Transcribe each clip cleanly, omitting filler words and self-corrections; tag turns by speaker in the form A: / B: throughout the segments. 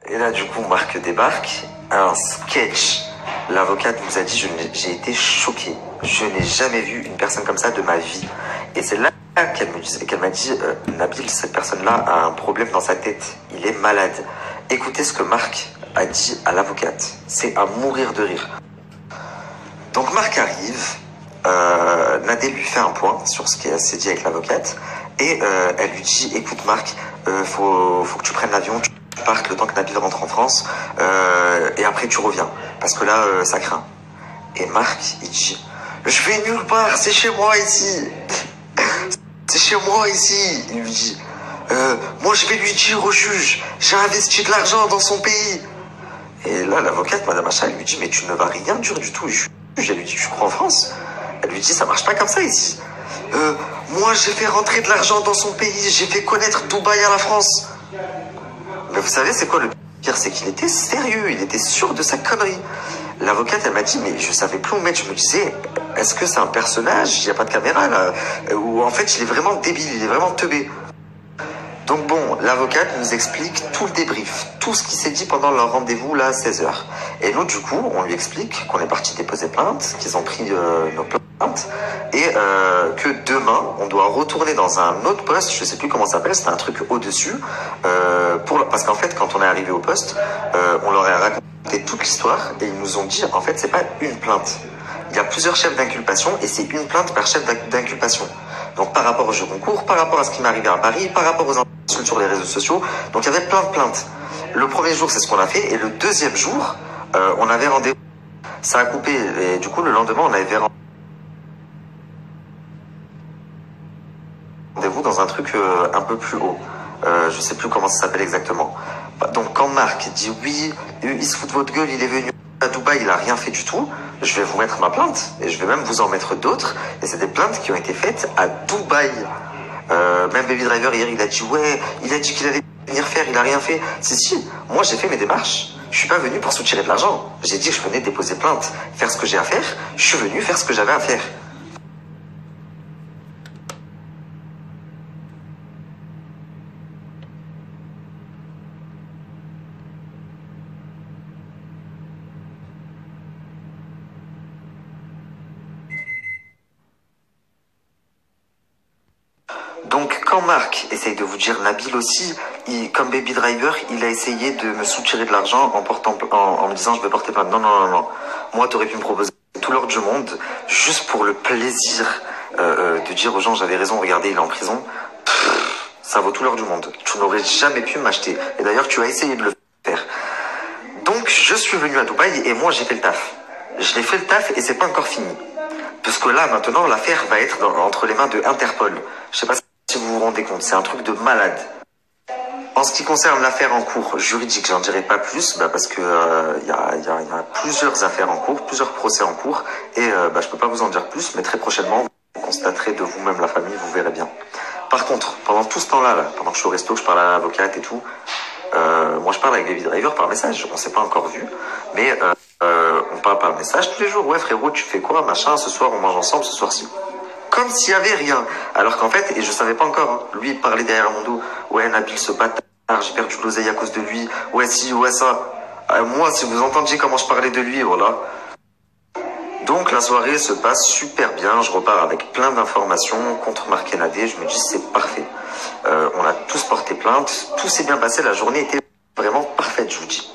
A: Et là, du coup, Marc débarque. Un sketch. L'avocate nous a dit, j'ai été choqué. Je n'ai jamais vu une personne comme ça de ma vie. Et c'est là qu'elle m'a dit, Nabil, cette personne-là a un problème dans sa tête. Il est malade. Écoutez ce que Marc a dit à l'avocate. C'est à mourir de rire. Donc Marc arrive. Nadé lui fait un point sur ce qu'elle s'est dit avec l'avocate. Et elle lui dit, écoute Marc, faut que tu prennes l'avion. Tu partes le temps que Nabil rentre en France. Et après tu reviens. Parce que là, ça craint. Et Marc, il dit, je vais nulle part, c'est chez moi ici. C'est chez moi ici. Il lui dit, moi je vais lui dire au juge, j'ai investi de l'argent dans son pays. Et là, l'avocate, Madame Acha, elle lui dit, mais tu ne vas rien dire du tout. Elle lui dit, tu crois en France? Elle lui dit, ça marche pas comme ça ici. Moi, j'ai fait rentrer de l'argent dans son pays. J'ai fait connaître Dubaï à la France. Mais vous savez, c'est quoi le pire? C'est qu'il était sérieux. Il était sûr de sa connerie. L'avocate, elle m'a dit, mais je savais plus où mettre. Je me disais, est-ce que c'est un personnage? Il n'y a pas de caméra, là. Ou en fait, il est vraiment débile. Il est vraiment teubé. Donc bon, l'avocate nous explique tout le débrief, tout ce qui s'est dit pendant leur rendez-vous là à 16 h. Et nous, du coup, on lui explique qu'on est parti déposer plainte, qu'ils ont pris nos plaintes, et que demain, on doit retourner dans un autre poste, je sais plus comment ça s'appelle, c'était un truc au-dessus, parce qu'en fait, quand on est arrivé au poste, on leur a raconté toute l'histoire, et ils nous ont dit, en fait, c'est pas une plainte. Il y a plusieurs chefs d'inculpation, et c'est une plainte par chef d'inculpation. Donc par rapport au jeu concours, par rapport à ce qui m'est arrivé à Paris, par rapport aux insultes sur les réseaux sociaux. Donc il y avait plein de plaintes. Le premier jour, c'est ce qu'on a fait. Et le deuxième jour, on avait rendez-vous. Ça a coupé. Et du coup, le lendemain, on avait rendez-vous dans un truc un peu plus haut. Je sais plus comment ça s'appelle exactement. Donc quand Marc dit oui, il se fout de votre gueule, il est venu à Dubaï, il a rien fait du tout, je vais vous mettre ma plainte. Et je vais même vous en mettre d'autres. Et c'est des plaintes qui ont été faites à Dubaï. Même Baby Driver hier, il a dit ouais, il a dit qu'il allait venir faire, il a rien fait. Si, moi j'ai fait mes démarches. Je suis pas venu pour soutirer de l'argent. J'ai dit que je venais déposer plainte, faire ce que j'ai à faire. Je suis venu faire ce que j'avais à faire. Donc quand Marc essaye de vous dire, Nabil aussi, comme Baby Driver, il a essayé de me soutirer de l'argent en me disant je vais porter plainte. Non. Moi, tu aurais pu me proposer tout l'or du monde, juste pour le plaisir de dire aux gens j'avais raison, regardez, il est en prison. Ça vaut tout l'or du monde. Tu n'aurais jamais pu m'acheter. Et d'ailleurs, tu as essayé de le faire. Donc je suis venu à Dubaï et moi j'ai fait le taf. Je l'ai fait le taf et c'est pas encore fini. Parce que là, maintenant, l'affaire va être entre les mains de Interpol. Je sais pas si vous vous rendez compte, c'est un truc de malade. En ce qui concerne l'affaire en cours juridique, j'en dirai pas plus, parce que y a plusieurs affaires en cours, plusieurs procès en cours, et je peux pas vous en dire plus, mais très prochainement, vous constaterez de vous-même la famille, vous verrez bien. Par contre, pendant tout ce temps-là, pendant que je suis au resto, que je parle à l'avocate et tout, moi je parle avec Baby Driver par message, on s'est pas encore vu, mais on parle par message tous les jours. Ouais frérot, tu fais quoi, machin, ce soir on mange ensemble, ce soir-ci. Comme s'il y avait rien. Alors qu'en fait, et je savais pas encore, hein, lui il parlait derrière mon dos, ouais Nabil ce bâtard, j'ai perdu de l'oseille à cause de lui, ouais si, ouais ça. Moi, si vous entendiez comment je parlais de lui, voilà. Donc la soirée se passe super bien, je repars avec plein d'informations contre Marc et Nadé, je me dis c'est parfait. On a tous porté plainte, tout s'est bien passé, la journée était vraiment parfaite, je vous dis.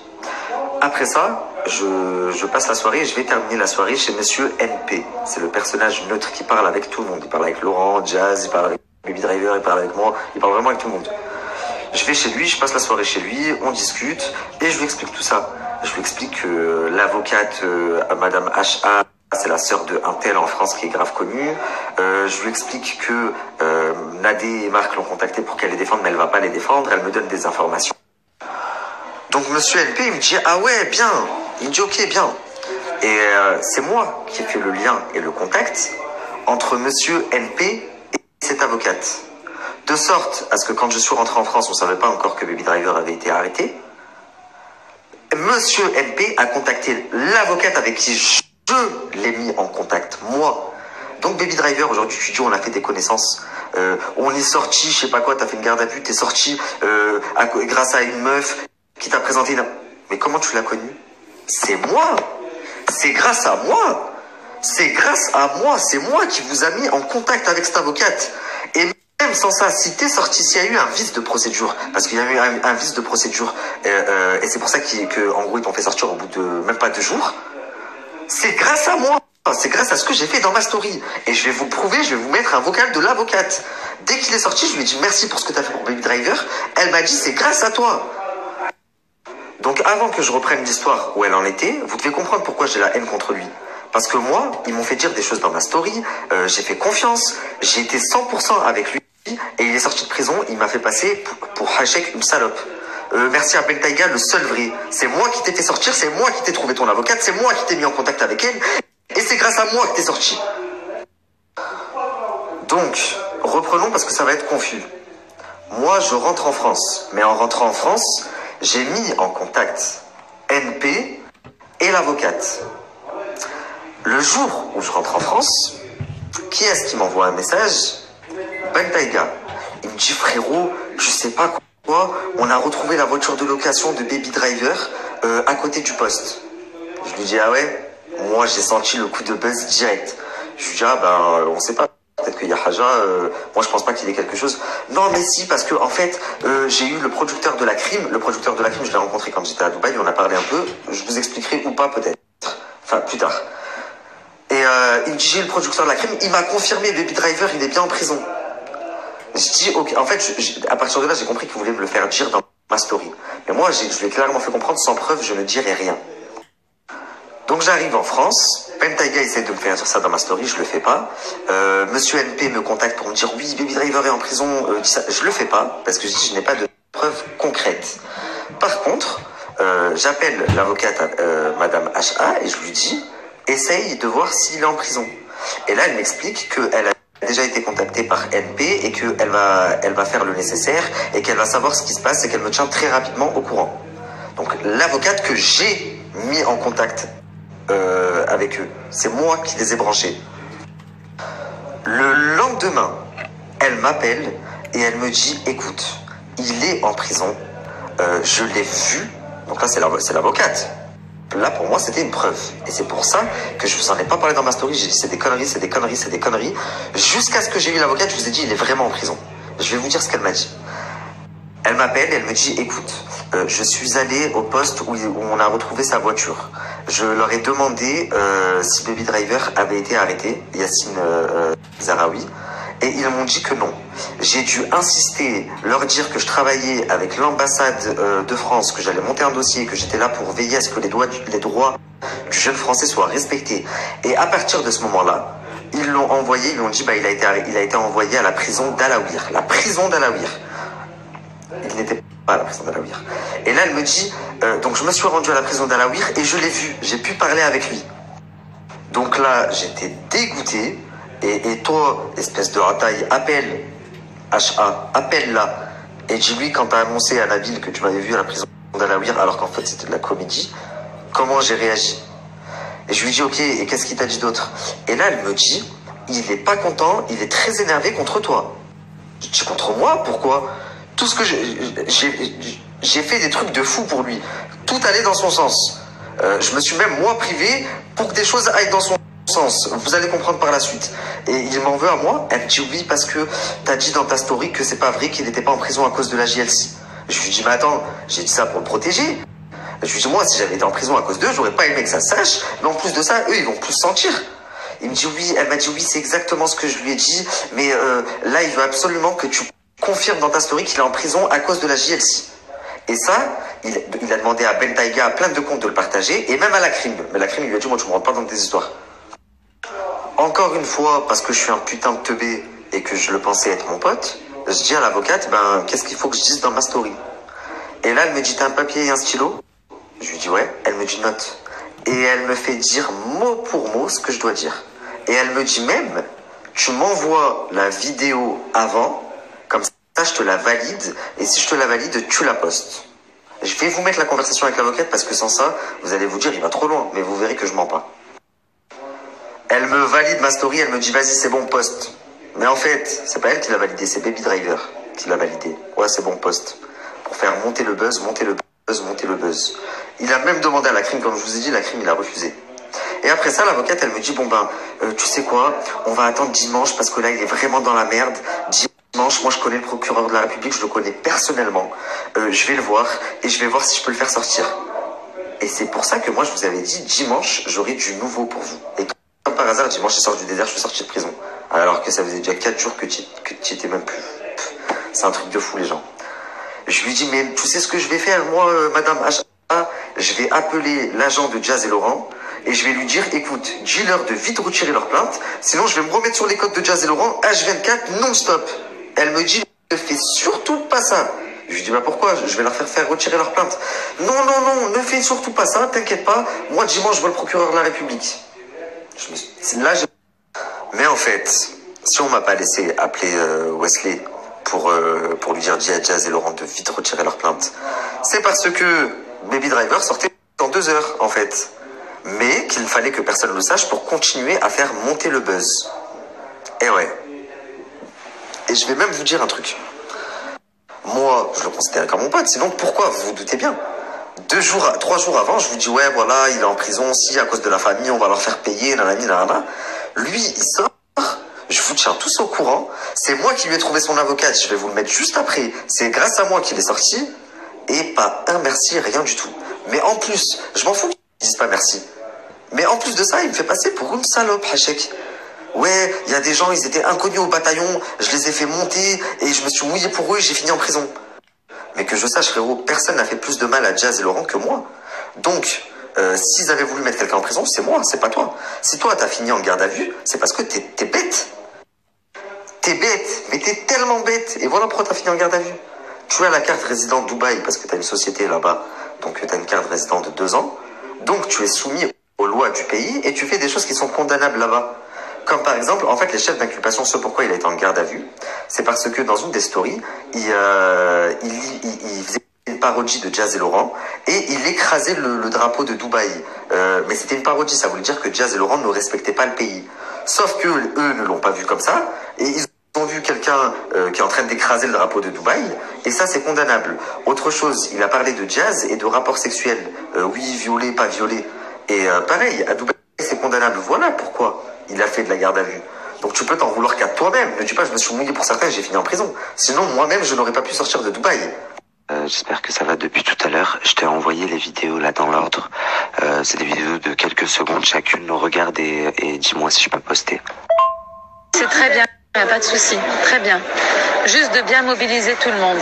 A: Après ça, je passe la soirée et je vais terminer la soirée chez Monsieur NP. C'est le personnage neutre qui parle avec tout le monde. Il parle avec Laurent, Jazz, il parle avec Baby Driver, il parle avec moi, il parle vraiment avec tout le monde. Je vais chez lui, je passe la soirée chez lui, on discute et je lui explique tout ça. Je lui explique que l'avocate Madame H.A., c'est la sœur de un tel en France qui est grave connue. Je lui explique que Nadé et Marc l'ont contactée pour qu'elle les défende, mais elle va pas les défendre. Elle me donne des informations. Donc Monsieur NP, il me dit ah ouais, bien. Il me dit ok, bien. Et c'est moi qui ai fait le lien et le contact entre Monsieur NP et cette avocate. De sorte à ce que quand je suis rentré en France, on ne savait pas encore que Baby Driver avait été arrêté. Monsieur NP a contacté l'avocate avec qui je l'ai mis en contact, moi. Donc Baby Driver, aujourd'hui tu dis on a fait des connaissances. On est sorti, je sais pas quoi, t'as fait une garde à vue, t'es sorti grâce à une meuf. qui t'a présenté une... Mais comment tu l'as connue? C'est moi. C'est grâce à moi. C'est grâce à moi. C'est moi qui vous a mis en contact avec cette avocate. Et même sans ça, si t'es sorti, s'il y a eu un vice de procédure, parce qu'il y a eu un vice de procédure, et c'est pour ça qu'en gros, ils t'ont fait sortir au bout de même pas 2 jours, c'est grâce à moi. C'est grâce à ce que j'ai fait dans ma story. Et je vais vous prouver, je vais vous mettre un vocal de l'avocate. Dès qu'il est sorti, je lui ai dit merci pour ce que tu as fait pour Baby Driver. Elle m'a dit c'est grâce à toi. Donc avant que je reprenne l'histoire où elle en était, vous devez comprendre pourquoi j'ai la haine contre lui. Parce que moi, ils m'ont fait dire des choses dans ma story, j'ai fait confiance, j'ai été 100% avec lui, et il est sorti de prison, il m'a fait passer pour Hachek une salope. Merci à Ben Taïga, le seul vrai. C'est moi qui t'ai fait sortir, c'est moi qui t'ai trouvé ton avocate, c'est moi qui t'ai mis en contact avec elle, et c'est grâce à moi que t'es sorti. Donc, reprenons parce que ça va être confus. Moi, je rentre en France, mais en rentrant en France, j'ai mis en contact NP et l'avocate. Le jour où je rentre en France, qui est-ce qui m'envoie un message? Ben Taïga. Il me dit frérot, je sais pas quoi, on a retrouvé la voiture de location de Baby Driver à côté du poste. Je lui dis ah ouais, moi j'ai senti le coup de buzz direct. Je lui dis ah ben on sait pas. Peut-être qu'il y a Haja, moi je pense pas qu'il y ait quelque chose. Non mais si, parce que en fait, j'ai eu le producteur de la crime. Le producteur de la crime, je l'ai rencontré quand j'étais à Dubaï, on a parlé un peu. Je vous expliquerai ou pas peut-être. Enfin, plus tard. Et il me dit, j'ai eu le producteur de la crime, il m'a confirmé, Baby Driver, il est bien en prison. Je dis, ok, en fait, à partir de là, j'ai compris qu'il voulait me le faire dire dans ma story. Mais moi, je lui ai clairement fait comprendre, sans preuve, je ne dirai rien. Donc j'arrive en France, Ben Taïga essaie de me faire dire ça dans ma story, je le fais pas. Monsieur NP me contacte pour me dire oui, Baby Driver est en prison, je le fais pas, parce que je dis je n'ai pas de preuves concrètes. Par contre, j'appelle l'avocate Madame HA et je lui dis essaye de voir s'il est en prison. Et là elle m'explique qu'elle a déjà été contactée par NP et qu'elle va faire le nécessaire et qu'elle va savoir ce qui se passe et qu'elle me tient très rapidement au courant. Donc l'avocate que j'ai mis en contact avec eux. C'est moi qui les ai branchés. Le lendemain, elle m'appelle et elle me dit écoute, il est en prison, je l'ai vu. Donc là, c'est l'avocate. Là, pour moi, c'était une preuve. Et c'est pour ça que je vous en ai pas parlé dans ma story. J'ai dit c'est des conneries, c'est des conneries, c'est des conneries. Jusqu'à ce que j'ai eu l'avocate, je vous ai dit il est vraiment en prison. Je vais vous dire ce qu'elle m'a dit. Elle m'appelle et elle me dit écoute, je suis allé au poste où on a retrouvé sa voiture. Je leur ai demandé si Baby Driver avait été arrêté, Yassine Zahraoui, et ils m'ont dit que non. J'ai dû insister, leur dire que je travaillais avec l'ambassade de France, que j'allais monter un dossier, que j'étais là pour veiller à ce que les droits du jeune Français soient respectés. Et à partir de ce moment-là, ils l'ont envoyé, ils lui ont dit bah, il a été envoyé à la prison d'Alaouir. La prison d'Alaouir. Il n'était pas à la prison d'Alaouir. Et là, elle me dit, donc je me suis rendu à la prison d'Alaouir et je l'ai vu, j'ai pu parler avec lui. Donc là, j'étais dégoûté. Et toi, espèce de rataille, appelle HA, appelle-la. Et dis-lui, quand t'as annoncé à Nabil que tu m'avais vu à la prison d'Alaouir, alors qu'en fait c'était de la comédie, comment j'ai réagi. Et je lui dis, ok, et qu'est-ce qu'il t'a dit d'autre? Et là, elle me dit, il est pas content, il est très énervé contre toi. Je dis, contre moi? Pourquoi? Tout ce que j'ai fait des trucs de fou pour lui. Tout allait dans son sens. Je me suis même, moi, privé pour que des choses aillent dans son sens. Vous allez comprendre par la suite. Et il m'en veut à moi. Elle me dit oui parce que t'as dit dans ta story que c'est pas vrai qu'il n'était pas en prison à cause de la JLC. Je lui dis mais attends, j'ai dit ça pour le protéger. Je lui dis moi si j'avais été en prison à cause d'eux, j'aurais pas aimé que ça se sache. Mais en plus de ça, eux ils vont plus se sentir. Il me dit oui, elle m'a dit oui, c'est exactement ce que je lui ai dit. Mais là il veut absolument que tu confirmes dans ta story qu'il est en prison à cause de la JLC. Et ça, il a demandé à Ben Taïga, à plein de comptes de le partager, et même à la crime. Mais la crime, il lui a dit, moi, tu me rentres pas dans tes histoires. Encore une fois, parce que je suis un putain de teubé et que je le pensais être mon pote, je dis à l'avocate, ben, qu'est-ce qu'il faut que je dise dans ma story? Et là, elle me dit, t'as un papier et un stylo? Je lui dis, ouais. Elle me dit, note. Et elle me fait dire mot pour mot ce que je dois dire. Et elle me dit même, tu m'envoies la vidéo avant, comme ça, je te la valide, et si je te la valide, tu la postes. Je vais vous mettre la conversation avec l'avocate parce que sans ça, vous allez vous dire, il va trop loin, mais vous verrez que je mens pas. Elle me valide ma story, elle me dit, vas-y, c'est bon, poste. Mais en fait, c'est pas elle qui l'a validé, c'est Baby Driver qui l'a validé. Ouais, c'est bon, poste. Pour faire monter le buzz, monter le monter le buzz. Il a même demandé à la crime, comme je vous ai dit, la crime, il a refusé. Et après ça, l'avocate, elle me dit, bon ben, tu sais quoi, on va attendre dimanche parce que là, il est vraiment dans la merde. Dimanche, moi, je connais le procureur de la République, je le connais personnellement. Je vais le voir et je vais voir si je peux le faire sortir. Et c'est pour ça que moi, je vous avais dit, dimanche, j'aurai du nouveau pour vous. Et comme par hasard, dimanche, je sors du désert, je suis sorti de prison. Alors que ça faisait déjà 4 jours que tu étais même plus. C'est un truc de fou, les gens. Je lui dis, mais tu sais ce que je vais faire, moi, Madame H.A., je vais appeler l'agent de Jazz et Laurent et je vais lui dire, écoute, dis-leur de vite retirer leur plainte, sinon je vais me remettre sur les codes de Jazz et Laurent H24 non-stop. Elle me dit, ne fais surtout pas ça. Je lui dis, bah pourquoi? Je vais leur faire retirer leur plainte. Non, non, non, ne fais surtout pas ça, t'inquiète pas. Moi, dimanche, je vois le procureur de la République. Mais en fait, si on m'a pas laissé appeler Wesley pour lui dire, dis à Jazz et Laurent de vite retirer leur plainte, c'est parce que Baby Driver sortait dans 2 heures, en fait. Mais qu'il fallait que personne ne le sache pour continuer à faire monter le buzz. Et ouais. Et je vais même vous dire un truc. Moi, je le considère comme mon pote, sinon pourquoi? Vous vous doutez bien. 3 jours avant, je vous dis, ouais, voilà, il est en prison, si, à cause de la famille, on va leur faire payer, nanani, nanana. Lui, il sort, je vous tiens tous au courant, c'est moi qui lui ai trouvé son avocate, je vais vous le mettre juste après, c'est grâce à moi qu'il est sorti, et pas un merci, rien du tout. Mais en plus, je m'en fous qu'ils disent pas merci. Mais en plus de ça, il me fait passer pour une salope, Hachek. Ouais, il y a des gens, ils étaient inconnus au bataillon, je les ai fait monter, et je me suis mouillé pour eux et j'ai fini en prison. Mais que je sache, frérot, personne n'a fait plus de mal à Jazz et Laurent que moi. Donc, s'ils avaient voulu mettre quelqu'un en prison, c'est moi, c'est pas toi. Si toi, t'as fini en garde à vue, c'est parce que t'es bête. T'es bête, mais t'es tellement bête. Et voilà pourquoi t'as fini en garde à vue. Tu as la carte résident Dubaï, parce que t'as une société là-bas, donc t'as une carte résident de 2 ans. Donc, tu es soumis aux lois du pays et tu fais des choses qui sont condamnables là-bas. Comme par exemple, en fait, les chefs d'inculpation, ce pourquoi il a été en garde à vue, c'est parce que dans une des stories, il faisait une parodie de Jazz et Laurent et il écrasait le drapeau de Dubaï. Mais c'était une parodie, ça voulait dire que Jazz et Laurent ne respectaient pas le pays. Sauf que eux ne l'ont pas vu comme ça et ils ont vu quelqu'un qui est en train d'écraser le drapeau de Dubaï et ça c'est condamnable. Autre chose, il a parlé de Jazz et de rapports sexuels. Oui, violé, pas violé. Et pareil, à Dubaï c'est condamnable. Voilà pourquoi il a fait de la garde à vue. Donc tu peux t'en vouloir qu'à toi-même. Ne dis pas je me suis mouillé pour certains et j'ai fini en prison. Sinon moi-même je n'aurais pas pu sortir de Dubaï. J'espère que ça va depuis tout à l'heure. Je t'ai envoyé les vidéos là dans l'ordre. C'est des vidéos de quelques secondes chacune. Regarde et dis-moi si je peux poster.
B: C'est très bien, il n'y a pas de souci. Très bien. Juste de bien mobiliser tout le monde.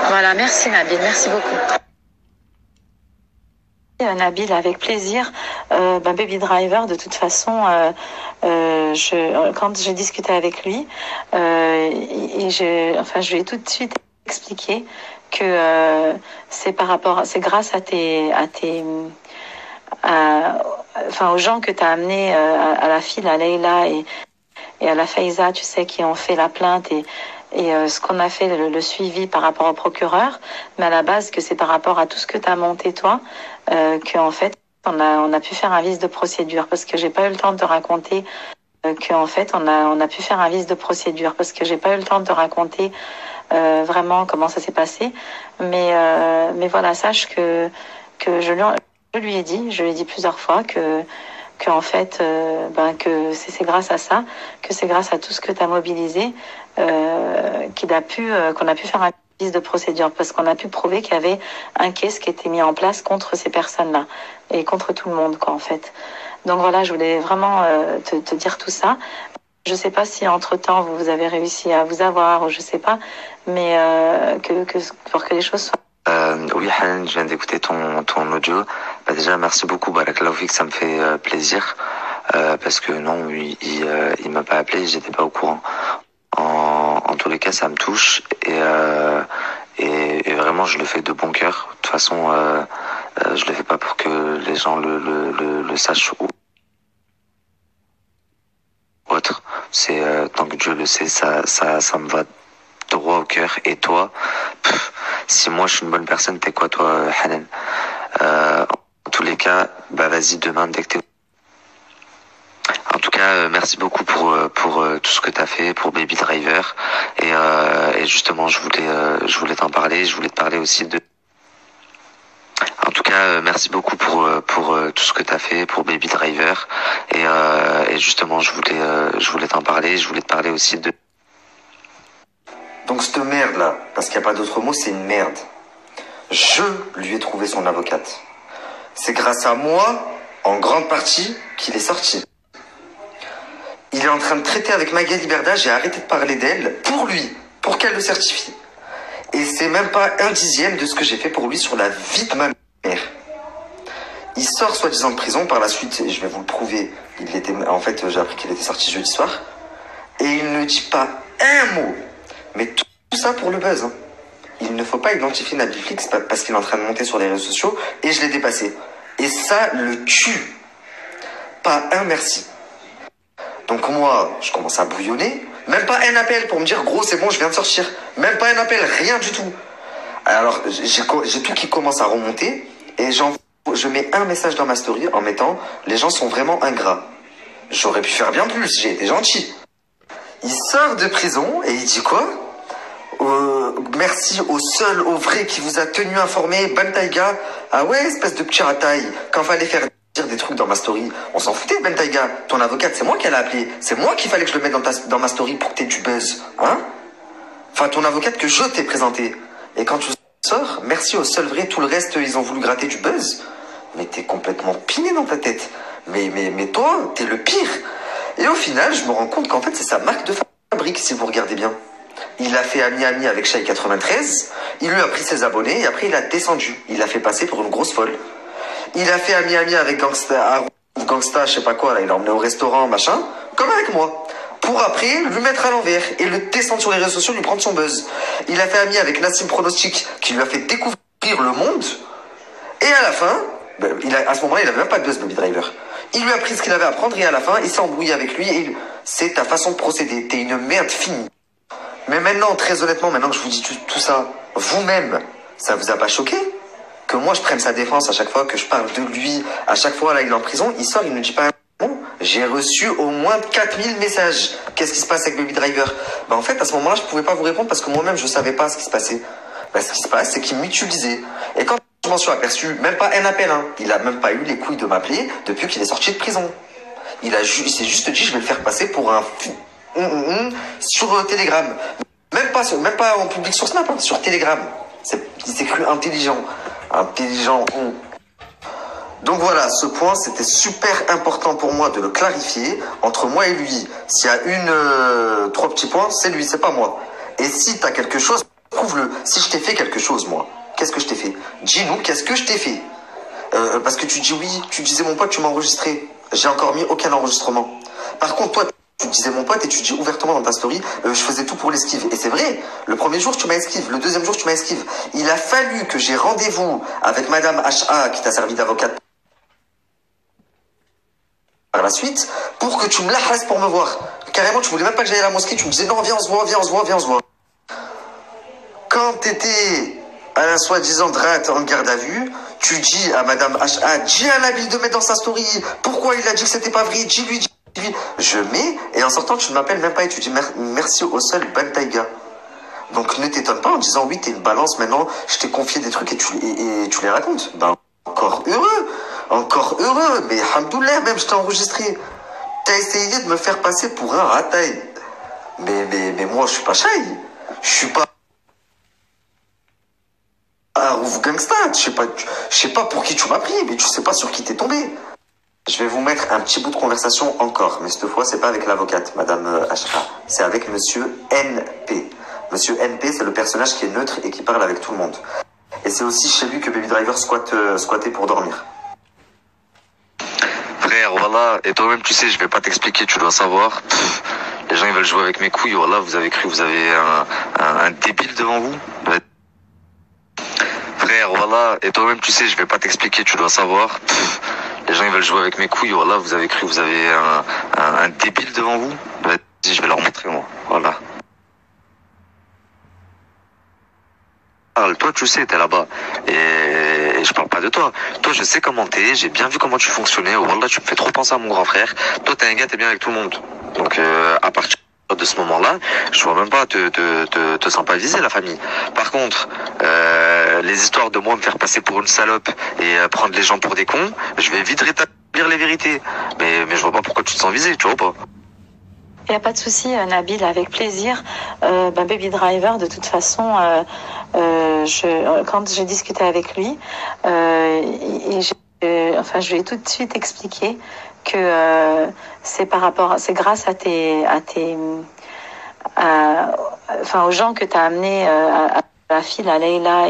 B: Voilà, merci Nabil, merci beaucoup. Nabil, avec plaisir. Baby Driver, de toute façon, quand j'ai discuté avec lui, je lui ai tout de suite expliqué que c'est grâce aux gens que tu as amenés, à la file, à Leïla et à la Faiza, tu sais, qui ont fait la plainte et ce qu'on a fait, le suivi par rapport au procureur, mais à la base que c'est par rapport à tout ce que tu as monté toi, qu'en fait on a pu faire un vice de procédure, parce que j'ai pas eu le temps de te raconter qu'en fait on a pu faire un vice de procédure, parce que j'ai pas eu le temps de te raconter vraiment comment ça s'est passé, mais voilà, sache que je lui ai dit plusieurs fois que en fait que c'est grâce à ça, que c'est grâce à tout ce que tu as mobilisé qu'on a pu faire un vice de procédure, parce qu'on a pu prouver qu'il y avait un case qui était mis en place contre ces personnes-là et contre tout le monde, quoi, en fait. Donc voilà, je voulais vraiment te dire tout ça. Je sais pas si entre-temps vous avez réussi à vous avoir, ou je sais pas, mais pour que les choses soient...
A: Oui, Hanan, je viens d'écouter ton audio. Déjà, merci beaucoup, Barakallahu Fik, ça me fait plaisir. Parce que non, il m'a pas appelé, j'étais pas au courant. En tous les cas, ça me touche et vraiment, je le fais de bon cœur. De toute façon, je le fais pas pour que les gens le sachent ou autre. C'est tant que Dieu le sait, ça me va droit au cœur. Et toi, si moi je suis une bonne personne, t'es quoi toi, Hanan? En tous les cas, vas-y demain dès que t'es... En tout cas, merci beaucoup pour tout ce que t'as fait pour Baby Driver et justement je voulais t'en parler. Je voulais te parler aussi de cas, merci beaucoup pour tout ce que t'as fait pour Baby Driver. Et justement, je voulais t'en parler. Je voulais te parler aussi de... Donc cette merde là, parce qu'il n'y a pas d'autre mot, c'est une merde. Je lui ai trouvé son avocate. C'est grâce à moi, en grande partie, qu'il est sorti. Il est en train de traiter avec Magali Berda, j'ai arrêté de parler d'elle pour lui, pour qu'elle le certifie. Et c'est même pas un dixième de ce que j'ai fait pour lui sur la vie de ma mère. Il sort soi-disant de prison, par la suite, et je vais vous le prouver, en fait, j'ai appris qu'il était sorti jeudi soir, et il ne dit pas un mot. Mais tout ça pour le buzz. Hein. Il ne faut pas identifier Nabil Flix parce qu'il est en train de monter sur les réseaux sociaux, et je l'ai dépassé. Et ça le tue. Pas un merci. Donc moi, je commence à bouillonner. Même pas un appel pour me dire, gros, c'est bon, je viens de sortir. Même pas un appel, rien du tout. Alors, j'ai tout qui commence à remonter. Et je mets un message dans ma story en mettant, les gens sont vraiment ingrats. J'aurais pu faire bien plus, j'ai été gentil. Il sort de prison et il dit quoi? Merci au seul, au vrai qui vous a tenu informé, Ben Taïga. Ah ouais, espèce de petit rataille. Quand fallait faire dire des trucs dans ma story, on s'en foutait, Ben Taïga. Ton avocate, c'est moi qui l'a appelé. C'est moi qu'il fallait que je le mette dans ma story pour que t'aies du buzz. Hein? Enfin, ton avocate que je t'ai présenté. Et quand tu sors, merci au seul vrai, tout le reste, ils ont voulu gratter du buzz. Mais t'es complètement piné dans ta tête. Mais toi, t'es le pire. Et au final, je me rends compte qu'en fait, c'est sa marque de fabrique, si vous regardez bien. Il a fait ami-ami avec Shai 93, il lui a pris ses abonnés et après il a descendu. Il l'a fait passer pour une grosse folle. Il a fait ami-ami avec Gangsta, je sais pas quoi, là, il l'a emmené au restaurant, machin, comme avec moi. Pour après lui mettre à l'envers et le descendre sur les réseaux sociaux, lui prendre son buzz. Il a fait ami avec Nassim Pronostic, qui lui a fait découvrir le monde. Et à la fin, à ce moment-là, il avait même pas de buzz, Baby Driver. Il lui a pris ce qu'il avait à prendre et à la fin, il s'est embrouillé avec lui et c'est ta façon de procéder. T'es une merde finie. Mais maintenant, très honnêtement, maintenant que je vous dis tout ça, vous-même, ça vous a pas choqué? Que moi, je prenne sa défense à chaque fois, que je parle de lui, à chaque fois, là, il est en prison, il sort, il ne dit pas un mot. J'ai reçu au moins 4000 messages. Qu'est-ce qui se passe avec Baby Driver? En fait, à ce moment-là, je pouvais pas vous répondre parce que moi-même, je savais pas ce qui se passait. Ce qui se passe, c'est qu'il m'utilisait. Et quand je m'en suis aperçu, même pas un appel, hein, il a même pas eu les couilles de m'appeler depuis qu'il est sorti de prison. Il s'est juste dit, je vais le faire passer pour un... sur Telegram. Même pas en public sur Snap, hein, sur Telegram. Il s'est cru intelligent. Donc voilà, ce point, c'était super important pour moi de le clarifier entre moi et lui. S'il y a trois petits points, c'est lui, c'est pas moi. Et si t'as quelque chose, prouve-le. Si je t'ai fait quelque chose, moi, qu'est-ce que je t'ai fait? Dis-nous, qu'est-ce que je t'ai fait? Parce que tu dis oui, tu disais mon pote, tu m'as enregistré. J'ai encore mis aucun enregistrement. Par contre, toi, tu disais mon pote et tu dis ouvertement dans ta story, je faisais tout pour l'esquive. Et c'est vrai, le premier jour, tu m'as esquive. Le deuxième jour, tu m'as esquive. Il a fallu que j'ai rendez-vous avec Madame HA, qui t'a servi d'avocate par la suite, pour que tu me la fasses pour me voir. Carrément, tu voulais même pas que j'aille à la mosquée. Tu me disais non, viens, on se voit, viens, on se voit, viens, on se voit. Quand t'étais à la soi-disant dratte en garde à vue, tu dis à Madame HA, dis à Nabil de mettre dans sa story. Pourquoi il a dit que c'était pas vrai? Dis-lui. Je mets, et en sortant, tu ne m'appelles même pas et tu dis merci au seul Ben Taïga. Donc ne t'étonne pas en disant oui, t'es une balance, maintenant je t'ai confié des trucs et tu les racontes. Encore heureux, mais alhamdoulilah, même je t'ai enregistré. T'as essayé de me faire passer pour un rataille. Mais moi je suis pas shy. Je suis pas un rouf gangsta. Je sais pas pour qui tu m'as pris, mais tu sais pas sur qui t'es tombé. Je vais vous mettre un petit bout de conversation encore, mais cette fois, c'est pas avec l'avocate, Madame HA, c'est avec Monsieur NP. Monsieur NP, c'est le personnage qui est neutre et qui parle avec tout le monde. Et c'est aussi chez lui que Baby Driver squattait pour dormir. Frère, voilà, et toi-même, tu sais, je vais pas t'expliquer, tu dois savoir. Les gens, ils veulent jouer avec mes couilles, voilà, vous avez cru, vous avez un débile devant vous. Frère, voilà, et toi-même, tu sais, je vais pas t'expliquer, tu dois savoir. Les gens, ils veulent jouer avec mes couilles, voilà, vous avez cru, vous avez un débile devant vous. Vas-y, je vais leur montrer, moi, voilà. Toi, tu sais, t'es là-bas. Et je parle pas de toi. Toi, je sais comment t'es, j'ai bien vu comment tu fonctionnais. Oh, voilà, tu me fais trop penser à mon grand frère. Toi, t'es un gars, t'es bien avec tout le monde. Donc, à partir de ce moment-là, je vois même pas te sens pas visé, la famille. Par contre, les histoires de moi me faire passer pour une salope et prendre les gens pour des cons, je vais vite rétablir les vérités. Mais je vois pas pourquoi tu te sens visé, tu vois pas.
B: Il n'y a pas de souci, Nabil, avec plaisir. Baby Driver, de toute façon, quand j'ai discuté avec lui, je lui ai tout de suite expliqué que c'est grâce aux gens que tu as amenés, à la fille, à Leïla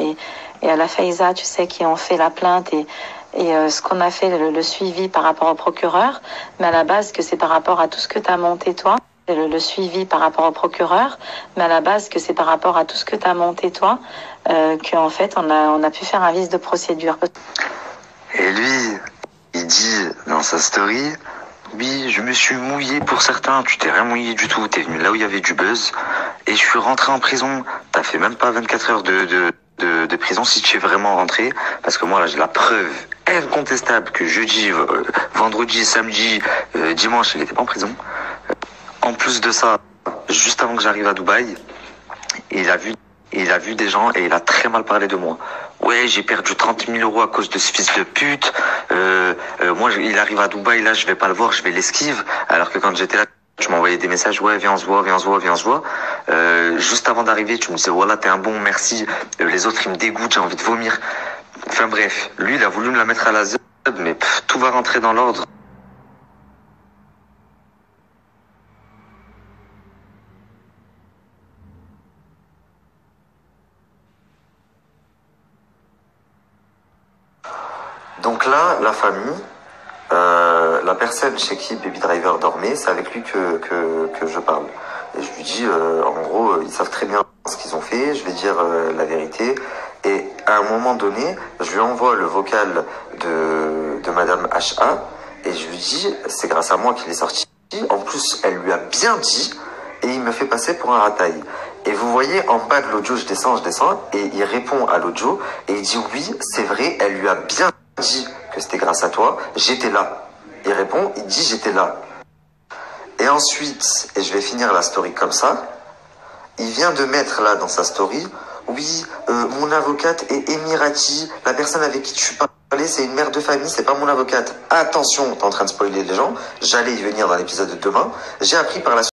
B: et à la Faiza, tu sais, qui ont fait la plainte et ce qu'on a fait, le suivi par rapport au procureur, mais à la base que c'est par rapport à tout ce que tu as monté toi, le suivi par rapport au procureur, mais à la base que c'est par rapport à tout ce que tu as monté toi, qu'en fait on a pu faire un vice de procédure.
A: Et lui, il dit dans sa story, oui, je me suis mouillé pour certains, tu t'es rien mouillé du tout, t'es venu là où il y avait du buzz, et je suis rentré en prison, t'as fait même pas 24 heures de prison si tu es vraiment rentré, parce que moi là j'ai la preuve incontestable que jeudi, vendredi, samedi, dimanche il était pas en prison. En plus de ça, juste avant que j'arrive à Dubaï, il a vu des gens et il a très mal parlé de moi. Ouais, j'ai perdu 30 000 euros à cause de ce fils de pute. Moi, il arrive à Dubaï, là, je vais pas le voir, je vais l'esquive. Alors que quand j'étais là, tu m'envoyais des messages, ouais, viens, on se voit, viens, on se voit, viens, on se voit. Juste avant d'arriver, tu me disais, voilà, t'es un bon, merci. Les autres, ils me dégoûtent, j'ai envie de vomir. Enfin bref, lui, il a voulu me la mettre à la zone, mais tout va rentrer dans l'ordre. Donc là, la famille, la personne chez qui Baby Driver dormait, c'est avec lui que je parle. Et je lui dis, en gros, ils savent très bien ce qu'ils ont fait, je vais dire la vérité. Et à un moment donné, je lui envoie le vocal de Madame H.A. et je lui dis, c'est grâce à moi qu'il est sorti. En plus, elle lui a bien dit, et il me fait passer pour un rataille. Et vous voyez, en bas de l'audio, je descends, et il répond à l'audio, et il dit, oui, c'est vrai, elle lui a bien dit que c'était grâce à toi, j'étais là. Il répond, il dit j'étais là. Et ensuite, et je vais finir la story comme ça, il vient de mettre là dans sa story, oui, mon avocate est Emirati, la personne avec qui tu parlais, c'est une mère de famille, c'est pas mon avocate. Attention, t'es en train de spoiler les gens, j'allais y venir dans l'épisode de demain, j'ai appris par la suite